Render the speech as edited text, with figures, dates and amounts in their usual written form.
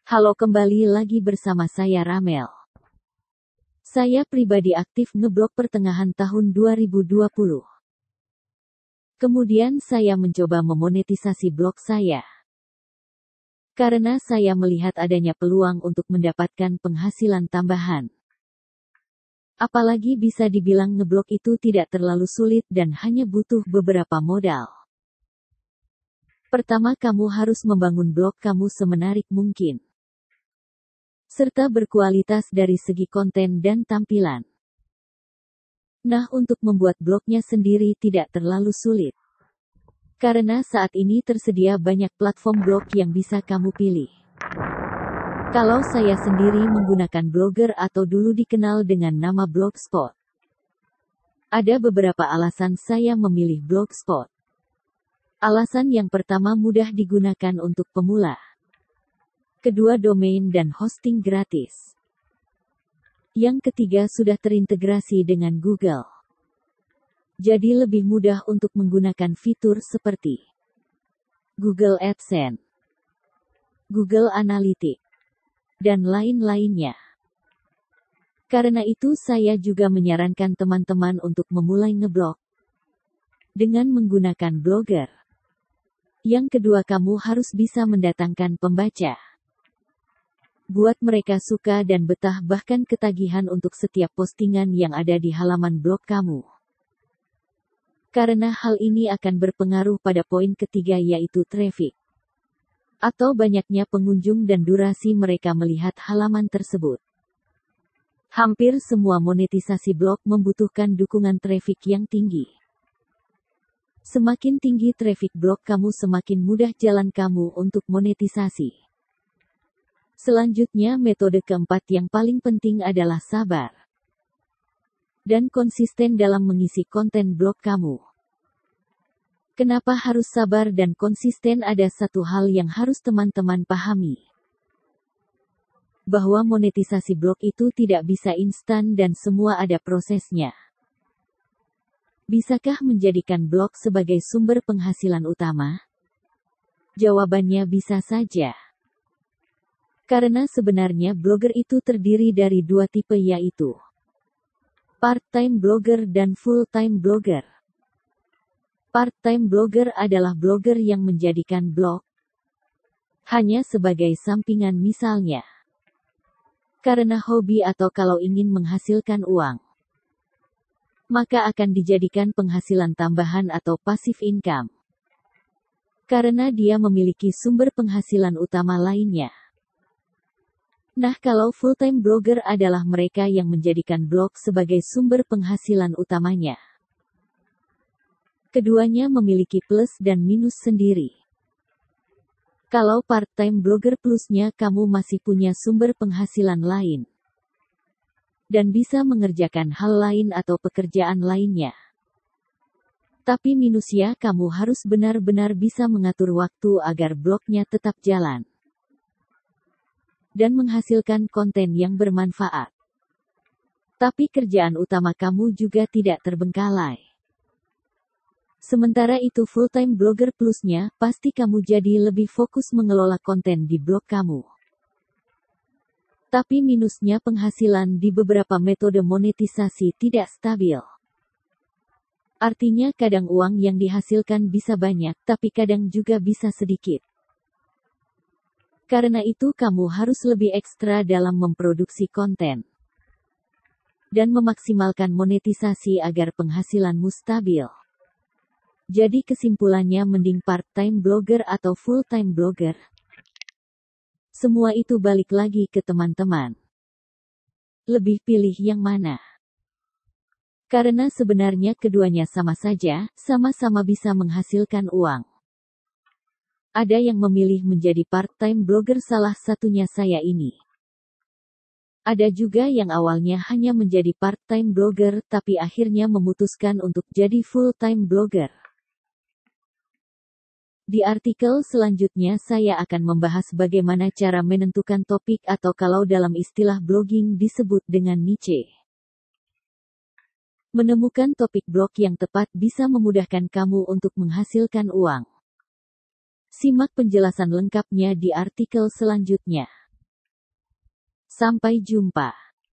Halo, kembali lagi bersama saya Ramel. Saya pribadi aktif ngeblog pertengahan tahun 2020. Kemudian saya mencoba memonetisasi blog saya. Karena saya melihat adanya peluang untuk mendapatkan penghasilan tambahan. Apalagi bisa dibilang ngeblog itu tidak terlalu sulit dan hanya butuh beberapa modal. Pertama, kamu harus membangun blog kamu semenarik mungkin, serta berkualitas dari segi konten dan tampilan. Nah, untuk membuat blognya sendiri tidak terlalu sulit. Karena saat ini tersedia banyak platform blog yang bisa kamu pilih. Kalau saya sendiri menggunakan Blogger atau dulu dikenal dengan nama Blogspot. Ada beberapa alasan saya memilih Blogspot. Alasan yang pertama, mudah digunakan untuk pemula. Kedua, domain dan hosting gratis. Yang ketiga, sudah terintegrasi dengan Google. Jadi lebih mudah untuk menggunakan fitur seperti Google AdSense, Google Analytics, dan lain-lainnya. Karena itu saya juga menyarankan teman-teman untuk memulai ngeblog dengan menggunakan Blogger. Yang kedua, kamu harus bisa mendatangkan pembaca. Buat mereka suka dan betah bahkan ketagihan untuk setiap postingan yang ada di halaman blog kamu. Karena hal ini akan berpengaruh pada poin ketiga, yaitu traffic. Atau banyaknya pengunjung dan durasi mereka melihat halaman tersebut. Hampir semua monetisasi blog membutuhkan dukungan traffic yang tinggi. Semakin tinggi traffic blog kamu, semakin mudah jalan kamu untuk monetisasi. Selanjutnya, metode keempat yang paling penting adalah sabar dan konsisten dalam mengisi konten blog kamu. Kenapa harus sabar dan konsisten? Ada satu hal yang harus teman-teman pahami. Bahwa monetisasi blog itu tidak bisa instan dan semua ada prosesnya. Bisakah menjadikan blog sebagai sumber penghasilan utama? Jawabannya bisa saja. Karena sebenarnya blogger itu terdiri dari dua tipe, yaitu part-time blogger dan full-time blogger. Part-time blogger adalah blogger yang menjadikan blog hanya sebagai sampingan, misalnya karena hobi atau kalau ingin menghasilkan uang. Maka akan dijadikan penghasilan tambahan atau passive income. Karena dia memiliki sumber penghasilan utama lainnya. Nah, kalau full-time blogger adalah mereka yang menjadikan blog sebagai sumber penghasilan utamanya. Keduanya memiliki plus dan minus sendiri. Kalau part-time blogger, plusnya kamu masih punya sumber penghasilan lain. Dan bisa mengerjakan hal lain atau pekerjaan lainnya. Tapi minusnya, kamu harus benar-benar bisa mengatur waktu agar blognya tetap jalan dan menghasilkan konten yang bermanfaat. Tapi kerjaan utama kamu juga tidak terbengkalai. Sementara itu full-time blogger, plusnya, pasti kamu jadi lebih fokus mengelola konten di blog kamu. Tapi minusnya, penghasilan di beberapa metode monetisasi tidak stabil. Artinya kadang uang yang dihasilkan bisa banyak, tapi kadang juga bisa sedikit. Karena itu kamu harus lebih ekstra dalam memproduksi konten dan memaksimalkan monetisasi agar penghasilanmu stabil. Jadi kesimpulannya, mending part-time blogger atau full-time blogger. Semua itu balik lagi ke teman-teman. Lebih pilih yang mana? Karena sebenarnya keduanya sama saja, sama-sama bisa menghasilkan uang. Ada yang memilih menjadi part-time blogger, salah satunya saya ini. Ada juga yang awalnya hanya menjadi part-time blogger tapi akhirnya memutuskan untuk jadi full-time blogger. Di artikel selanjutnya saya akan membahas bagaimana cara menentukan topik atau kalau dalam istilah blogging disebut dengan niche. Menemukan topik blog yang tepat bisa memudahkan kamu untuk menghasilkan uang. Simak penjelasan lengkapnya di artikel selanjutnya. Sampai jumpa.